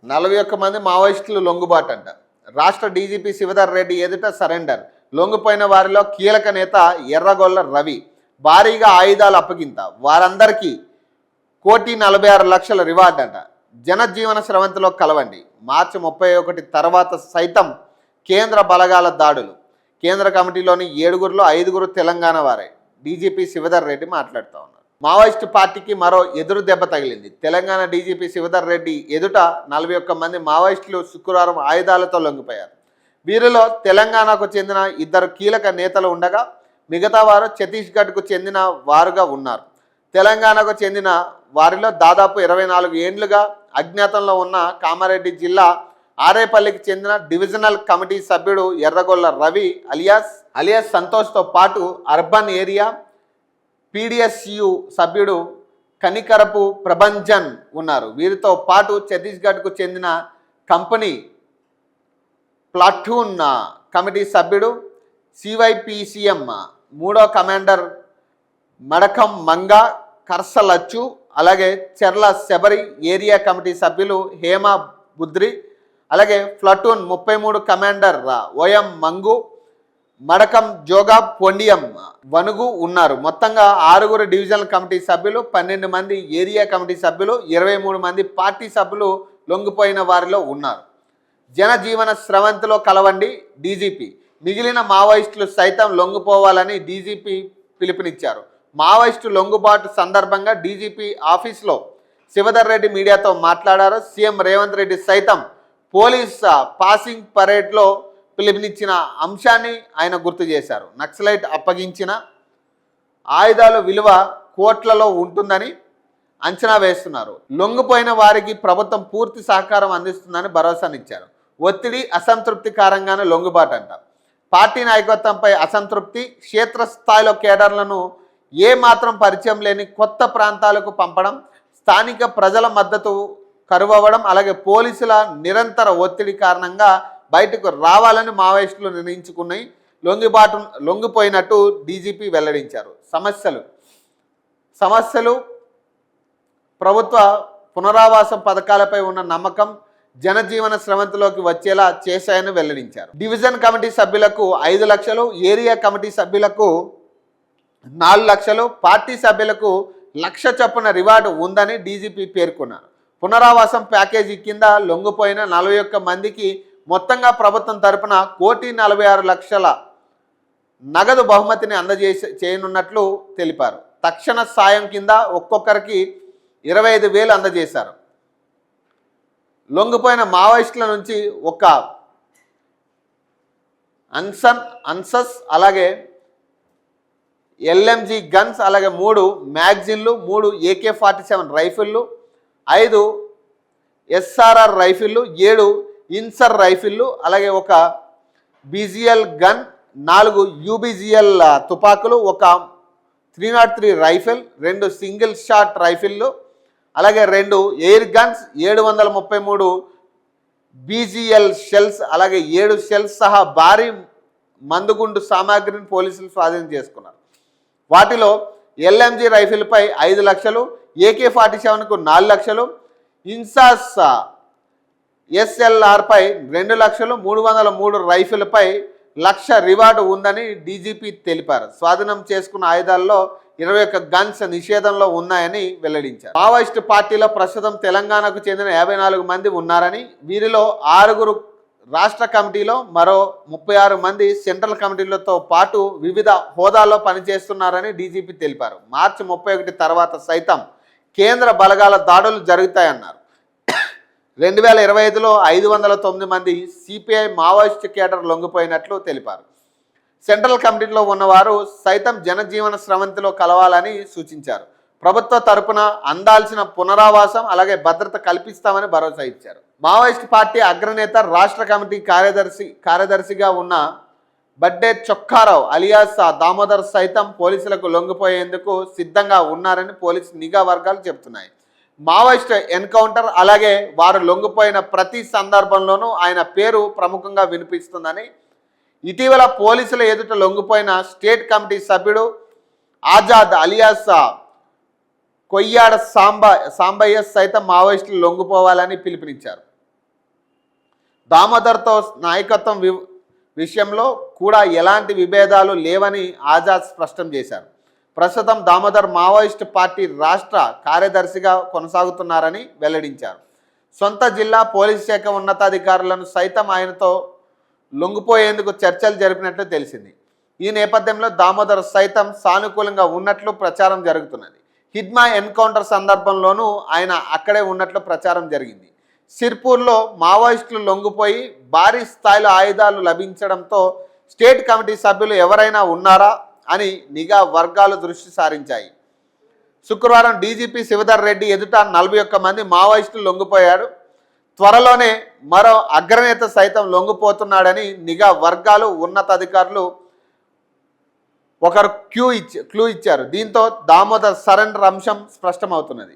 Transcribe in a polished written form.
41 మంది మావోయిస్టులు లొంగుబాటు అంట. రాష్ట్ర డీజీపీ శివధర్ రెడ్డి ఎదుట సరెండర్. లొంగిపోయిన వారిలో కీలక నేత ఎర్రగొల్ల రవి. భారీగా ఆయుధాలు అప్పగింత. వారందరికీ 1,46,00,000 రివార్డ్ అంట. జనజీవన స్రవంతిలో కలవండి. మార్చి 31 తర్వాత సైతం కేంద్ర బలగాల దాడులు. కేంద్ర కమిటీలోని 7గురిలో 5గురు తెలంగాణ వారే. డీజీపీ శివధర్ రెడ్డి మాట్లాడుతూ ఉన్నారు. మావోయిస్టు పార్టీకి మరో ఎదురు దెబ్బ తగిలింది. తెలంగాణ డీజీపీ శివధర్ రెడ్డి ఎదుట 41 మంది మావోయిస్టులు శుక్రవారం ఆయుధాలతో లొంగిపోయారు. వీరిలో తెలంగాణకు చెందిన 2 కీలక నేతలు ఉండగా మిగతా వారు ఛత్తీస్గఢ్కు చెందిన వారుగా ఉన్నారు. తెలంగాణకు చెందిన వారిలో దాదాపు 24 ఏండ్లుగా అజ్ఞాతంలో ఉన్న కామారెడ్డి జిల్లా ఆరేపల్లికి చెందిన డివిజనల్ కమిటీ సభ్యుడు ఎర్రగొల్ల రవి అలియాస్ సంతోష్తో పాటు అర్బన్ ఏరియా పీడిఎస్యు సభ్యుడు కనికరపు ప్రభంజన్ ఉన్నారు. వీరితో పాటు ఛత్తీస్గఢ్కు చెందిన కంపెనీ ప్లాటూన్ కమిటీ సభ్యుడు సివైపిసిఎం 3వ కమాండర్ మడకం మంగా కర్సలచ్చు, అలాగే చెర్ల శబరి ఏరియా కమిటీ సభ్యులు హేమ బుద్రి, అలాగే ప్లాటూన్ 33 కమాండర్ ఓఎం మంగు, మడకం జోగా పొండియం వనుగు ఉన్నారు. మొత్తంగా 6గురు డివిజనల్ కమిటీ సభ్యులు, 12 మంది ఏరియా కమిటీ సభ్యులు, 23 మంది పార్టీ సభ్యులు లొంగిపోయిన వారిలో ఉన్నారు. జనజీవన స్రవంతిలో కలవండి డీజీపీ. మిగిలిన మావోయిస్టులు సైతం లొంగిపోవాలని డీజీపీ పిలుపునిచ్చారు. మావోయిస్టు లొంగుబాటు సందర్భంగా డీజీపీ ఆఫీస్లో శివధర్ రెడ్డి మీడియాతో మాట్లాడారు. సీఎం రేవంత్ రెడ్డి సైతం పోలీస్ పాసింగ్ పరేడ్లో పిలుపునిచ్చిన అంశాన్ని ఆయన గుర్తు చేశారు. నక్సలైట్ అప్పగించిన ఆయుధాల విలువ కోట్లలో ఉంటుందని అంచనా వేస్తున్నారు. లొంగిపోయిన వారికి ప్రభుత్వం పూర్తి సహకారం అందిస్తుందని భరోసానిచ్చారు. ఒత్తిడి అసంతృప్తికరంగానే లొంగుబాటు అంట. పార్టీ నాయకత్వంపై అసంతృప్తి, క్షేత్రస్థాయిలో కేడర్లను ఏమాత్రం పరిచయం లేని కొత్త ప్రాంతాలకు పంపడం, స్థానిక ప్రజల మద్దతు కరువవ్వడం, అలాగే పోలీసుల నిరంతర ఒత్తిడి కారణంగా బయటకు రావాలని మావోయిస్టులు నిర్ణయించుకుని లొంగిపోయినట్టు డీజీపీ వెల్లడించారు. సమస్యలు ప్రభుత్వ పునరావాసం పథకాలపై ఉన్న నమ్మకం జనజీవన స్రవంతిలోకి వచ్చేలా చేశాయని వెల్లడించారు. డివిజన్ కమిటీ సభ్యులకు 5 లక్షలు, ఏరియా కమిటీ సభ్యులకు 4 లక్షలు, పార్టీ సభ్యులకు 1,00,000 చొప్పున రివార్డు ఉందని డీజీపీ పేర్కొన్నారు. పునరావాసం ప్యాకేజీ కింద లొంగిపోయిన 41 మందికి మొత్తంగా ప్రభుత్వం తరపున 1,46,00,000 నగదు బహుమతిని చేయనున్నట్లు తెలిపారు. తక్షణ సాయం కింద ఒక్కొక్కరికి 25,000 అందజేశారు. లొంగిపోయిన మావోయిస్టుల నుంచి ఒక అన్సస్, అలాగే ఎల్ఎంజీ గన్స్, అలాగే 3 మ్యాగజిన్లు, 3 AK-47 రైఫిళ్ళు, 5 SRR రైఫిళ్ళు, 7 ఇన్సర్ రైఫిళ్ళు, అలాగే ఒక BGL గన్, 4 UBGL తుపాకులు, ఒక 303 రైఫిల్, 2 సింగిల్ షాట్ రైఫిళ్ళు, అలాగే 2 ఎయిర్ గన్స్, 733 BGL షెల్స్, అలాగే 7 షెల్స్ సహా భారీ మందుగుండు సామాగ్రిని పోలీసులు స్వాధీనం చేసుకున్నారు. వాటిలో LMG రైఫిల్పై 5 లక్షలు, AK-47కు 4 లక్షలు, ఇన్సాస్ SLRపై 2 లక్షలు, 303 రైఫిల్పై 1,00,000 రివార్డు ఉందని డీజీపీ తెలిపారు. స్వాధీనం చేసుకున్న ఆయుధాల్లో 21 గన్స్ నిషేధంలో ఉన్నాయని వెల్లడించారు. మావోయిస్టు పార్టీలో ప్రస్తుతం తెలంగాణకు చెందిన 54 మంది ఉన్నారని, వీరిలో 6గురు రాష్ట్ర కమిటీలో, మరో 36 మంది సెంట్రల్ కమిటీలతో పాటు వివిధ హోదాల్లో పనిచేస్తున్నారని డీజీపీ తెలిపారు. మార్చి 31 తర్వాత సైతం కేంద్ర బలగాల దాడులు జరుగుతాయన్నారు. 2025లో 509 మంది సిపిఐ మావోయిస్టు కేడర్ లొంగిపోయినట్లు తెలిపారు. సెంట్రల్ కమిటీలో ఉన్నవారు సైతం జనజీవన స్రవంతిలో కలవాలని సూచించారు. ప్రభుత్వ తరపున అందాల్సిన పునరావాసం, అలాగే భద్రత కల్పిస్తామని భరోసా ఇచ్చారు. మావోయిస్టు పార్టీ అగ్రనేత, రాష్ట్ర కమిటీ కార్యదర్శిగా ఉన్న బడ్డే చొక్కారావు అలియాస్ దామోదర్ సైతం పోలీసులకు లొంగిపోయేందుకు సిద్ధంగా ఉన్నారని పోలీసు నిఘా వర్గాలు చెబుతున్నాయి. మావోయిస్ట్ ఎన్కౌంటర్, అలాగే వారు లొంగిపోయిన ప్రతి సందర్భంలోనూ ఆయన పేరు ప్రముఖంగా వినిపిస్తుందని, ఇటీవల పోలీసుల ఎదుట లొంగిపోయిన స్టేట్ కమిటీ సభ్యుడు ఆజాద్ అలియాస్ కొయ్యాడ సాంబయ్య సైతం మావోయిస్టులు లొంగిపోవాలని పిలుపునిచ్చారు. దామోదర్తో నాయకత్వం విషయంలో కూడా ఎలాంటి విభేదాలు లేవని ఆజాద్ స్పష్టం చేశారు. ప్రస్తుతం దామోదర్ మావోయిస్టు పార్టీ రాష్ట్ర కార్యదర్శిగా కొనసాగుతున్నారని వెల్లడించారు. సొంత జిల్లా పోలీస్ శాఖ ఉన్నతాధికారులను సైతం ఆయనతో లొంగిపోయేందుకు చర్చలు జరిపినట్లు తెలిసింది. ఈ నేపథ్యంలో దామోదర్ సైతం సానుకూలంగా ఉన్నట్లు ప్రచారం జరుగుతున్నది. హిడ్మా ఎన్కౌంటర్ సందర్భంలోనూ ఆయన అక్కడే ఉన్నట్లు ప్రచారం జరిగింది. సిర్పూర్లో మావోయిస్టులు లొంగిపోయి భారీ స్థాయిలో ఆయుధాలు లభించడంతో స్టేట్ కమిటీ సభ్యులు ఎవరైనా ఉన్నారా అని నిఘా వర్గాలు దృష్టి సారించాయి. శుక్రవారం డీజీపీ శివధర్ రెడ్డి ఎదుట 41 మంది మావోయిస్టులు లొంగిపోయాడు. త్వరలోనే మరో అగ్రనేత సైతం లొంగిపోతున్నాడని నిఘా వర్గాలు ఉన్నతాధికారులు ఒకరు క్లూ ఇచ్చారు. దీంతో దామోదర్ సరెండర్ అంశం స్పష్టమవుతున్నది.